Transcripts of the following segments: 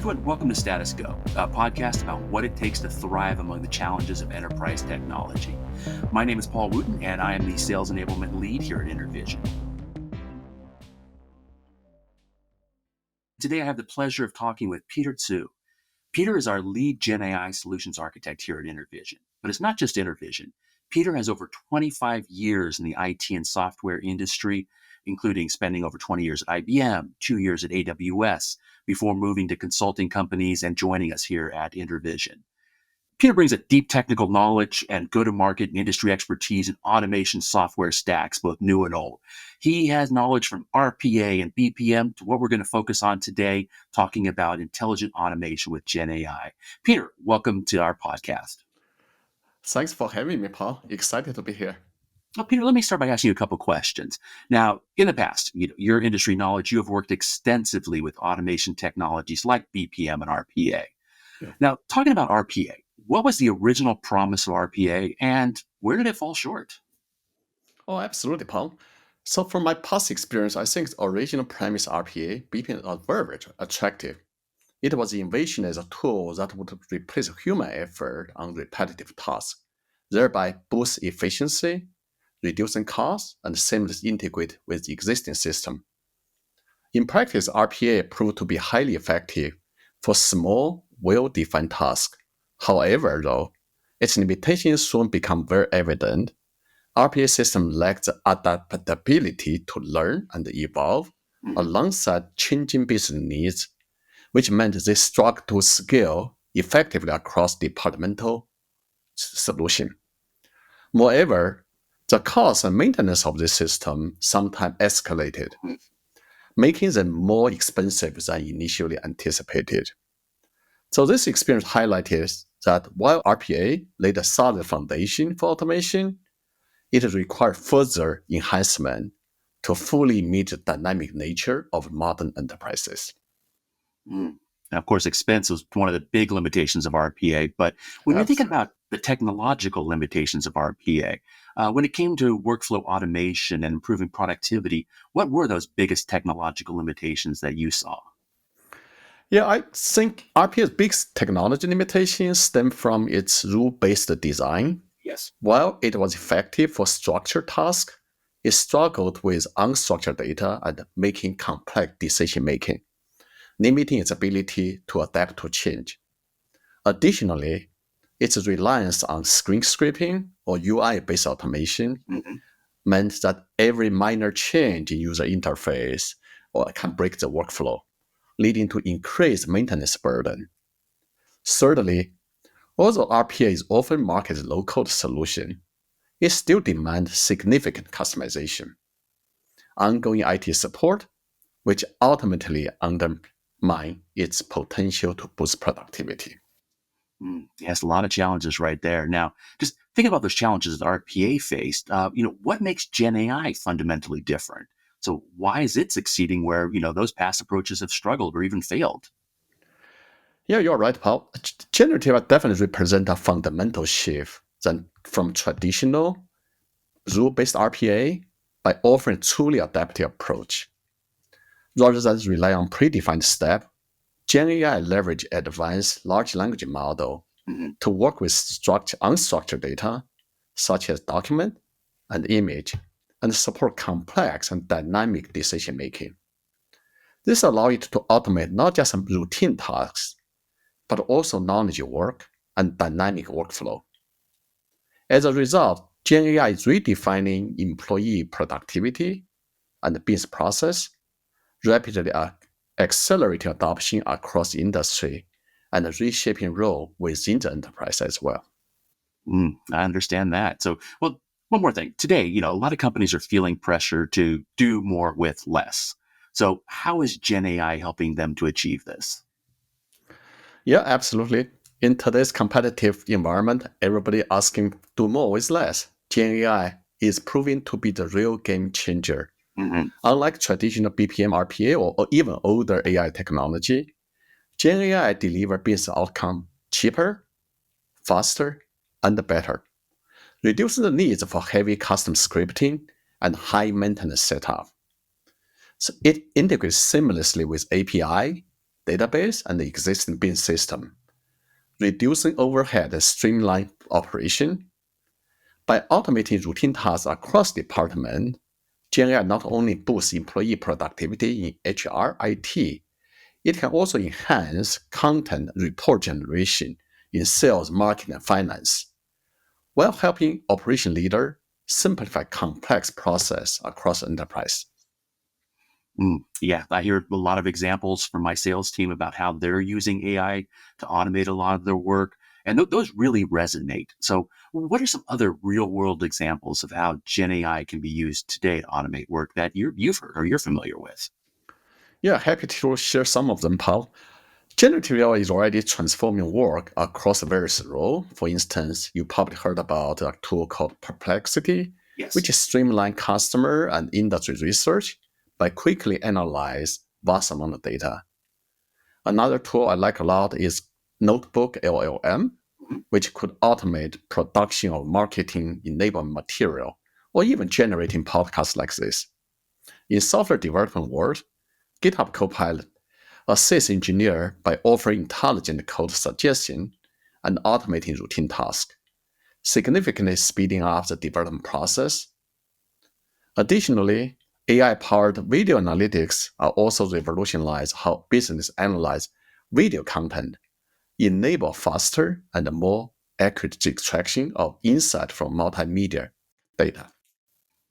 everyone, welcome to Status Go, a podcast about what it takes to thrive among the challenges of enterprise technology. My name is Paul Wooten, and I am the Sales Enablement Lead here at InterVision. Today, I have the pleasure of talking with Peter Tsu. Peter is our lead Gen AI solutions architect here at InterVision. But it's not just InterVision. Peter has over 25 years in the IT and software industry, including spending over 20 years at IBM, 2 years at AWS, before moving to consulting companies and joining us here at InterVision. Peter brings a deep technical knowledge and go-to-market and industry expertise in automation software stacks, both new and old. He has knowledge from RPA and BPM to what we're going to focus on today, talking about intelligent automation with Gen AI. Peter, welcome to our podcast. Thanks for having me, Paul. Excited to be here. Well, Peter, let me start by asking you a couple questions. Now, in the past, your industry knowledge, you have worked extensively with automation technologies like BPM and RPA. Yeah. Now, talking about RPA, what was the original promise of RPA and where did it fall short? Oh, absolutely, Paul. So from my past experience, I think the original premise RPA, BPM, was very attractive. It was invention as a tool that would replace human effort on repetitive tasks, thereby boost efficiency, reducing costs, and seamlessly integrate with the existing system. In practice, RPA proved to be highly effective for small, well-defined tasks. However, though, its limitations soon become very evident. RPA systems lack the adaptability to learn and evolve alongside changing business needs, which meant they struggled to scale effectively across departmental solutions. Moreover, the cost and maintenance of the system sometimes escalated, making them more expensive than initially anticipated. So this experience highlighted that while RPA laid a solid foundation for automation, it required further enhancement to fully meet the dynamic nature of modern enterprises. Now, of course, expense was one of the big limitations of RPA, but when you're thinking about the technological limitations of RPA, when it came to workflow automation and improving productivity, what were those biggest technological limitations that you saw? Yeah, I think RPA's biggest technology limitations stem from its rule-based design. Yes. While it was effective for structured tasks, it struggled with unstructured data and making complex decision-making, limiting its ability to adapt to change. Additionally, its reliance on screen scraping or UI-based automation meant that every minor change in user interface can break the workflow, leading to increased maintenance burden. Thirdly, although RPA is often marketed as a low-code solution, it still demands significant customization, ongoing IT support, which ultimately undermine its potential to boost productivity. Yes, a lot of challenges right there. Now, just think about those challenges that RPA faced. What makes Gen AI fundamentally different? So why is it succeeding where, those past approaches have struggled or even failed? Yeah, you're right, Paul. Generative definitely represent a fundamental shift from traditional rule-based RPA by offering a truly adaptive approach. Rather than rely on predefined steps, Gen AI leverage advanced large language model to work with unstructured data, such as document and image, and support complex and dynamic decision-making. This allows it to automate not just some routine tasks, but also knowledge work and dynamic workflow. As a result, Gen AI is redefining employee productivity and business process, rapidly accelerating adoption across the industry and reshaping role within the enterprise as well. I understand that. So, well, one more thing. Today, a lot of companies are feeling pressure to do more with less. So how is Gen AI helping them to achieve this? Yeah, absolutely. In today's competitive environment, everybody asking do more with less. Gen AI is proving to be the real game changer. Unlike traditional BPM, RPA, or even older AI technology, Gen AI delivers business outcome cheaper, faster, and better, reducing the needs for heavy custom scripting and high maintenance setup. So it integrates seamlessly with API, database, and the existing bin system, reducing overhead and streamline operation. By automating routine tasks across departments, GenAI not only boosts employee productivity in HR, IT, it can also enhance content and report generation in sales, marketing, and finance, while helping operation leader simplify complex process across the enterprise. Yeah, I hear a lot of examples from my sales team about how they're using AI to automate a lot of their work, and those really resonate. So, what are some other real world examples of how Gen AI can be used today to automate work that you've heard or you're familiar with? Yeah, happy to share some of them, Paul. Generative AI is already transforming work across various roles. For instance, you probably heard about a tool called Perplexity, which Yes. streamlines customer and industry research by quickly analyze vast amount of data. Another tool I like a lot is Notebook LLM, Mhm. which could automate production of marketing enablement material or even generating podcasts like this. In software development world, GitHub Copilot assists engineer by offering intelligent code suggestion and automating routine tasks, significantly speeding up the development process. Additionally, AI-powered video analytics are also revolutionize how business analyze video content, enable faster and more accurate extraction of insight from multimedia data.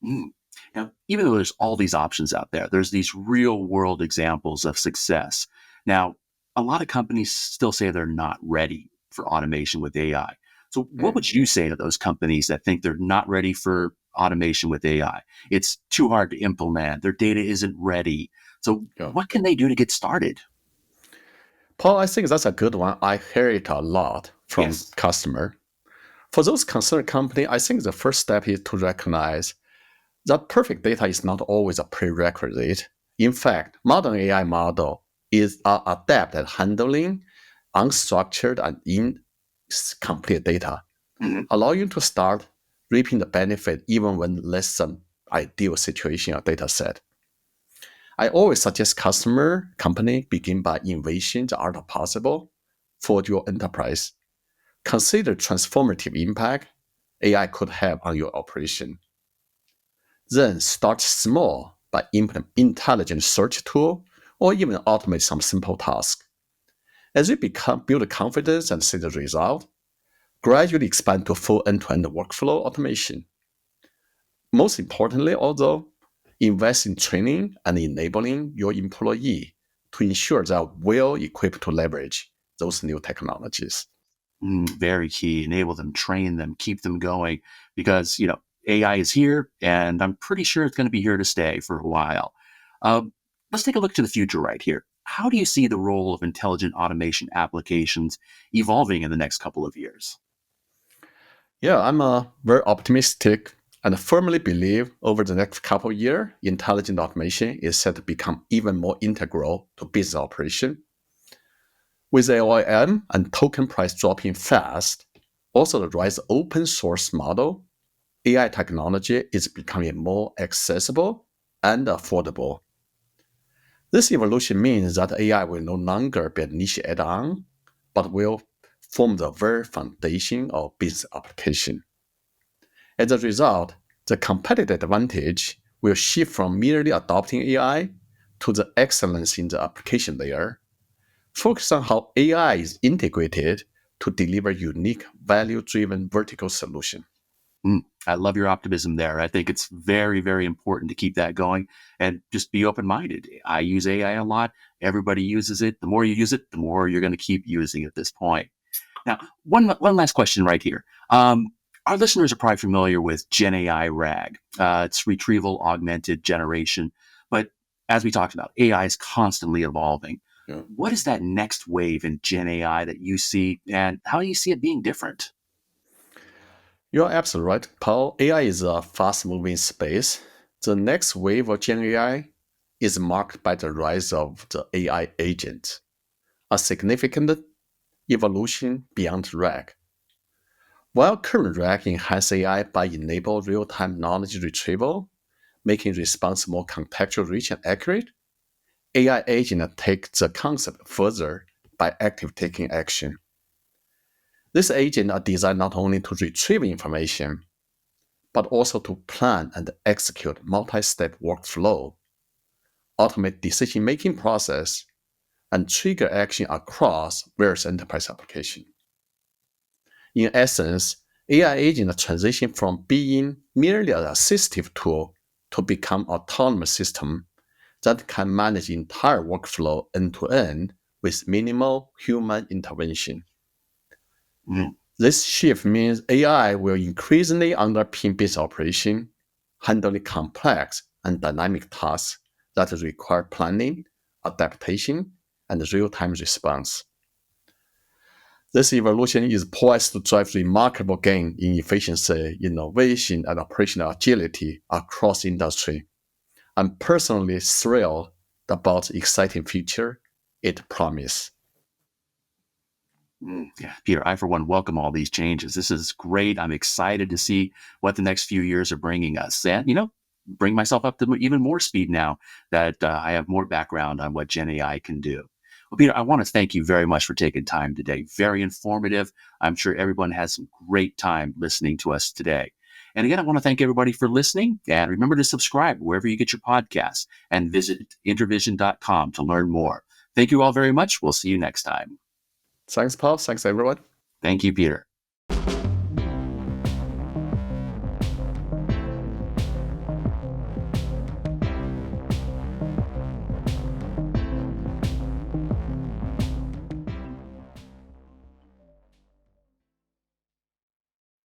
Mm. Now, even though there's all these options out there, there's these real world examples of success. Now, a lot of companies still say they're not ready for automation with AI. So, what Mm, would you say to those companies that think they're not ready for automation with AI? It's too hard to implement, their data isn't ready. So, yeah. what can they do to get started? Paul, I think that's a good one. I hear it a lot from Yes. customer. For those concerned company, I think the first step is to recognize that perfect data is not always a prerequisite. In fact, modern AI model are adept at handling unstructured and incomplete data, Mhm. allow you to start reaping the benefit even when less than ideal situation or data set. I always suggest customer company begin by innovation the art of possible for your enterprise. Consider transformative impact AI could have on your operation. Then start small by implement intelligent search tool or even automate some simple task. As you build confidence and see the result, gradually expand to full end-to-end workflow automation. Most importantly, although, invest in training and enabling your employee to ensure they are well equipped to leverage those new technologies. Very key. Enable them, train them, keep them going because, AI is here and I'm pretty sure it's going to be here to stay for a while. Um, let's take a look to the future right here. How do you see the role of intelligent automation applications evolving in the next couple of years? Yeah, I'm very optimistic and firmly believe over the next couple of years, intelligent automation is set to become even more integral to business operation. With AOM and token price dropping fast, also the rise of open source model, AI technology is becoming more accessible and affordable. This evolution means that AI will no longer be a niche add-on, but will form the very foundation of business application. As a result, the competitive advantage will shift from merely adopting AI to the excellence in the application layer, focus on how AI is integrated to deliver unique value-driven vertical solution. I love your optimism there. I think it's very, very important to keep that going and just be open minded. I use AI a lot. Everybody uses it. The more you use it, the more you're going to keep using it at this point. Now, one last question right here. Our listeners are probably familiar with Gen AI RAG. It's retrieval augmented generation. But as we talked about, AI is constantly evolving. Yeah. What is that next wave in Gen AI that you see, and how do you see it being different? You're absolutely right, Paul. AI is a fast moving space. The next wave of Gen AI is marked by the rise of the AI agent, a significant evolution beyond RAG. While current RAG enhances AI by enabling real time knowledge retrieval, making response more contextual rich and accurate, AI agent take the concept further by active taking action. These agents are designed not only to retrieve information, but also to plan and execute multi-step workflow, automate decision-making process, and trigger action across various enterprise applications. In essence, AI agents transition from being merely an assistive tool to become autonomous system that can manage entire workflow end-to-end with minimal human intervention. Mm. This shift means AI will increasingly underpin business operation, handling complex and dynamic tasks that require planning, adaptation, and real-time response. This evolution is poised to drive remarkable gain in efficiency, innovation, and operational agility across industry. I'm personally thrilled about the exciting future it promises. Yeah, Peter, I for one welcome all these changes. This is great. I'm excited to see what the next few years are bringing us, and bring myself up to even more speed now that I have more background on what Gen AI can do. Well, Peter, I want to thank you very much for taking time today. Very informative. I'm sure everyone has some great time listening to us today. And again, I want to thank everybody for listening. And remember to subscribe wherever you get your podcasts and visit intervision.com to learn more. Thank you all very much. We'll see you next time. Thanks, Paul. Thanks, everyone. Thank you, Peter.